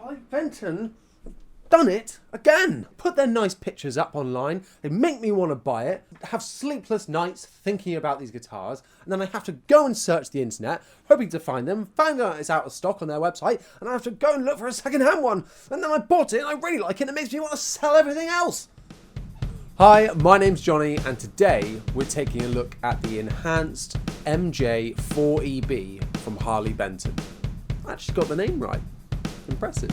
Harley Benton done it again. Put their nice pictures up online. They make me want to buy it. Have sleepless nights thinking about these guitars, and then I have to go and search the internet, hoping to find them. Find out it's out of stock on their website, and I have to go and look for a second-hand one. And then I bought it, and I really like it, and it makes me want to sell everything else. Hi, my name's Johnny, and today we're taking a look at the enhanced MJ-4EB from Harley Benton. I actually got the name right. Impressive.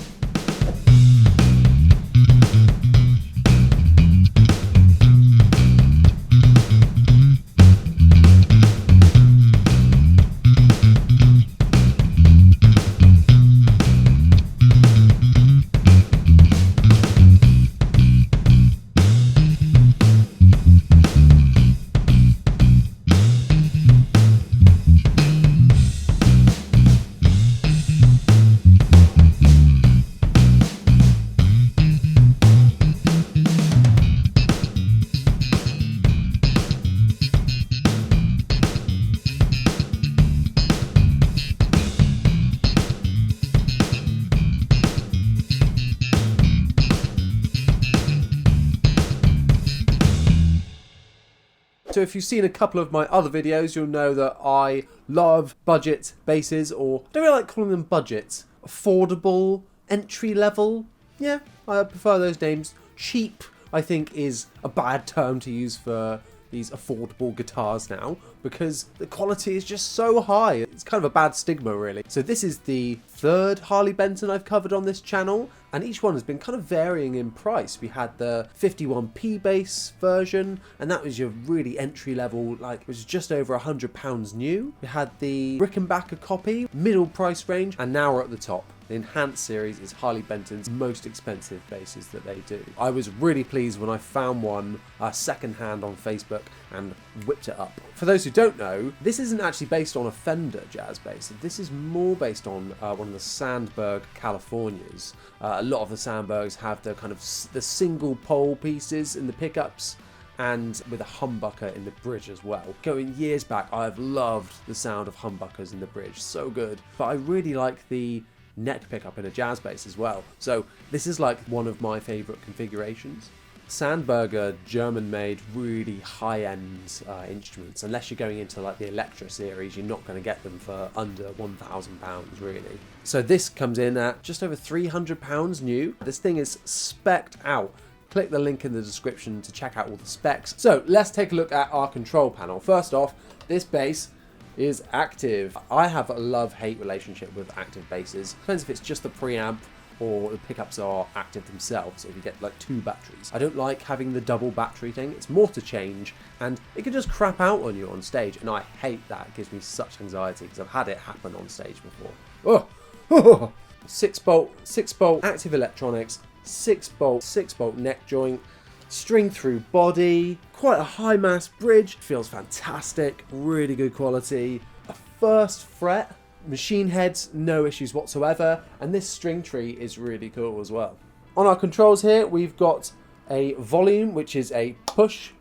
So if you've seen a couple of my other videos, you'll know that I love budget basses, or I don't really like calling them budget. Affordable, entry level. Yeah, I prefer those names. Cheap, I think, is a bad term to use for these affordable guitars now, because the quality is just so high. It's kind of a bad stigma, really. So this is the third Harley Benton I've covered on this channel, and each one has been kind of varying in price. We had the 51p bass version, and that was your really entry level, like, it was just over £100 new. We had the Rickenbacker copy, middle price range, and now we're at the top. The Enhanced series is Harley Benton's most expensive basses that they do. I was really pleased when I found one second-hand on Facebook and whipped it up. For those who don't know, this isn't actually based on a Fender jazz bass. This is more based on one of the Sandberg Californias. A lot of the Sandbergs have the kind of the single pole pieces in the pickups, and with a humbucker in the bridge as well. Going years back, I've loved the sound of humbuckers in the bridge, so good. But I really like the neck pickup in a jazz bass as well. So this is like one of my favourite configurations. Sandberg are German-made, really high-end instruments. Unless you're going into like the Electra series, you're not going to get them for under £1,000 really. So this comes in at just over £300 new. This thing is spec'd out. Click the link in the description to check out all the specs. So let's take a look at our control panel. First off, this bass is active. I have a love-hate relationship with active basses. Depends if it's just the preamp or the pickups are active themselves, if you get like two batteries. I don't like having the double battery thing. It's more to change, and it can just crap out on you on stage, and I hate that. It gives me such anxiety because I've had it happen on stage before. Oh. 6-bolt active electronics, 6-bolt neck joint, string through body, quite a high mass bridge, feels fantastic, really good quality. A first fret, machine heads, no issues whatsoever, and this string tree is really cool as well. On our controls here, we've got a volume, which is a push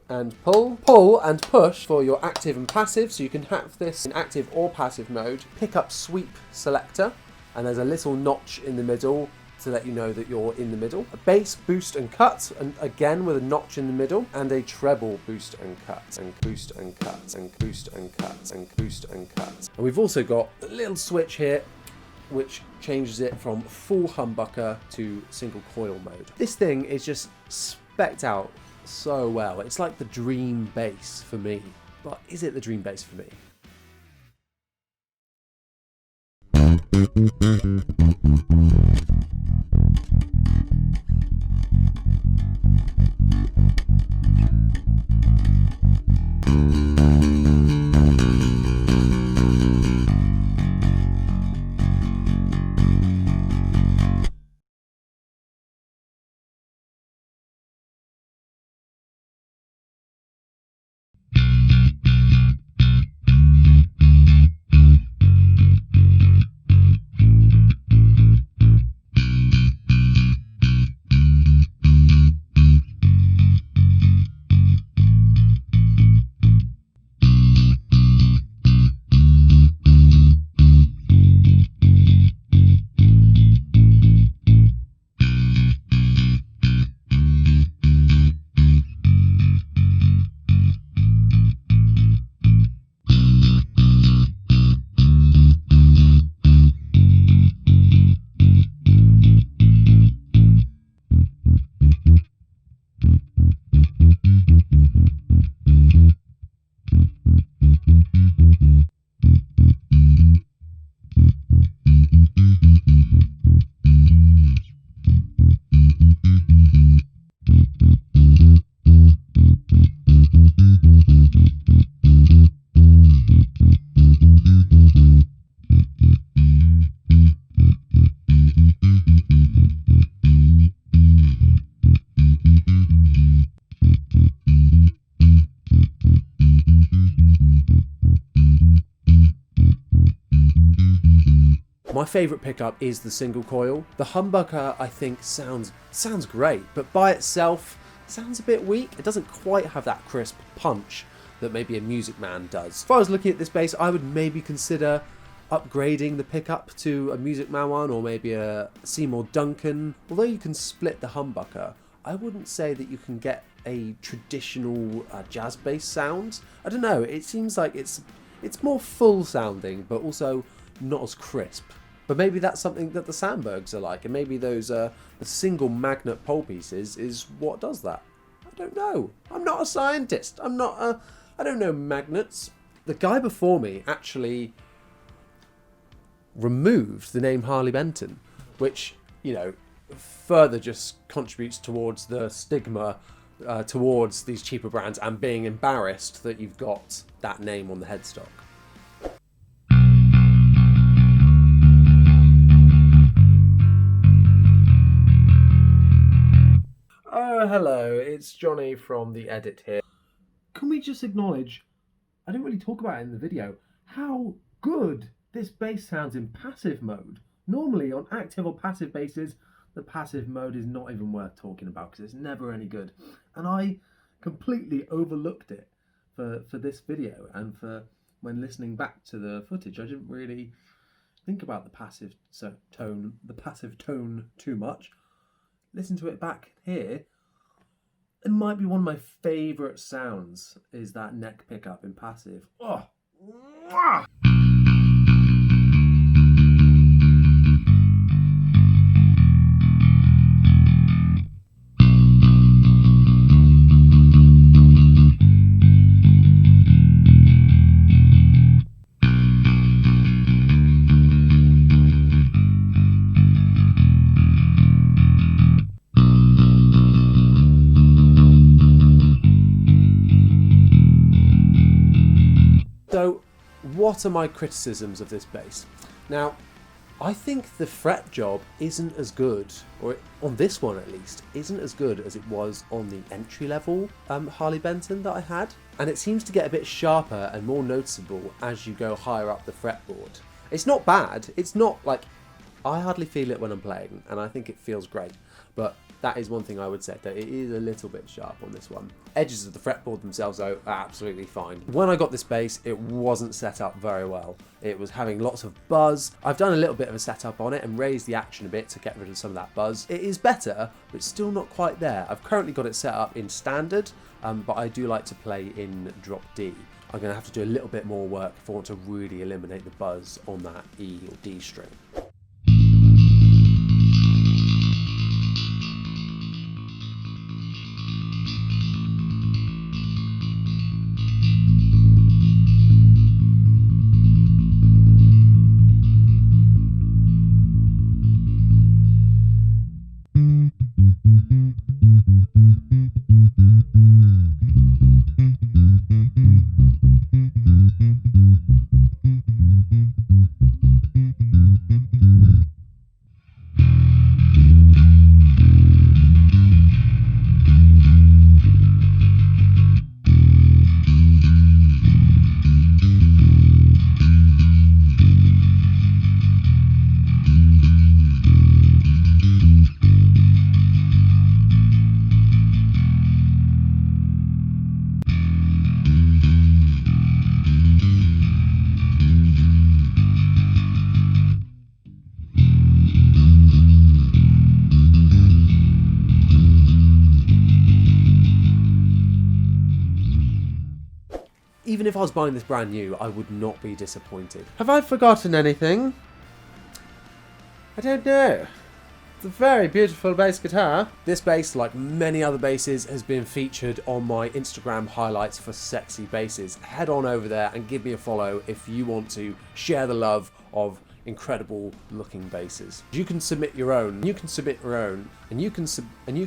and pull and push for your active and passive, so you can have this in active or passive mode. Pickup sweep selector, and there's a little notch in the middle to let you know that you're in the middle. A bass boost and cut, and again with a notch in the middle, and a treble boost and cut, and boost and cut, and boost and cut, and boost and cut. And we've also got a little switch here which changes it from full humbucker to single coil mode. This thing is just spec'd out so well. It's like the dream bass for me. But is it the dream bass for me? favourite pickup is the single coil. The humbucker, I think, sounds great, but by itself sounds a bit weak. It doesn't quite have that crisp punch that maybe a Music Man does. If I was looking at this bass, I would maybe consider upgrading the pickup to a Music Man one, or maybe a Seymour Duncan. Although you can split the humbucker, I wouldn't say that you can get a traditional jazz bass sound. I don't know, it seems like it's more full sounding, but also not as crisp. But maybe that's something that the Sandbergs are like, and maybe those the single magnet pole pieces is what does that. I don't know. I'm not a scientist. I don't know magnets. The guy before me actually removed the name Harley Benton, which, you know, further just contributes towards the stigma towards these cheaper brands and being embarrassed that you've got that name on the headstock. Oh, hello, it's Johnny from The Edit here. Can we just acknowledge, I didn't really talk about it in the video, how good this bass sounds in passive mode. Normally on active or passive basses, the passive mode is not even worth talking about because it's never any good. And I completely overlooked it for this video, and for when listening back to the footage, I didn't really think about the passive tone too much. Listen to it back here. It might be one of my favourite sounds is that neck pickup in passive. Oh. Mwah! So, what are my criticisms of this bass? Now, I think the fret job isn't as good, or on this one at least, isn't as good as it was on the entry-level Harley Benton that I had. And it seems to get a bit sharper and more noticeable as you go higher up the fretboard. It's not bad, it's not like, I hardly feel it when I'm playing, and I think it feels great. But that is one thing I would say, that it is a little bit sharp on this one. Edges of the fretboard themselves, though, are absolutely fine. When I got this bass, it wasn't set up very well. It was having lots of buzz. I've done a little bit of a setup on it and raised the action a bit to get rid of some of that buzz. It is better, but it's still not quite there. I've currently got it set up in standard, but I do like to play in drop D. I'm going to have to do a little bit more work if I want to really eliminate the buzz on that E or D string. Even if I was buying this brand new, I would not be disappointed. Have I forgotten anything? I don't know. It's a very beautiful bass guitar. This bass, like many other basses, has been featured on my Instagram highlights for sexy basses. Head on over there and give me a follow if you want to share the love of incredible looking basses. You can submit your own. You can submit your own, and you can submit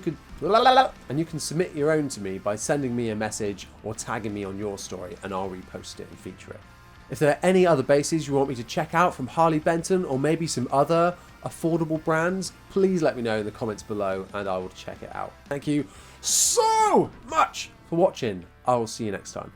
your own to me by sending me a message or tagging me on your story, and I'll repost it and feature it. If there are any other basses you want me to check out from Harley Benton, or maybe some other affordable brands, please let me know in the comments below and I will check it out. Thank you so much for watching. I will see you next time.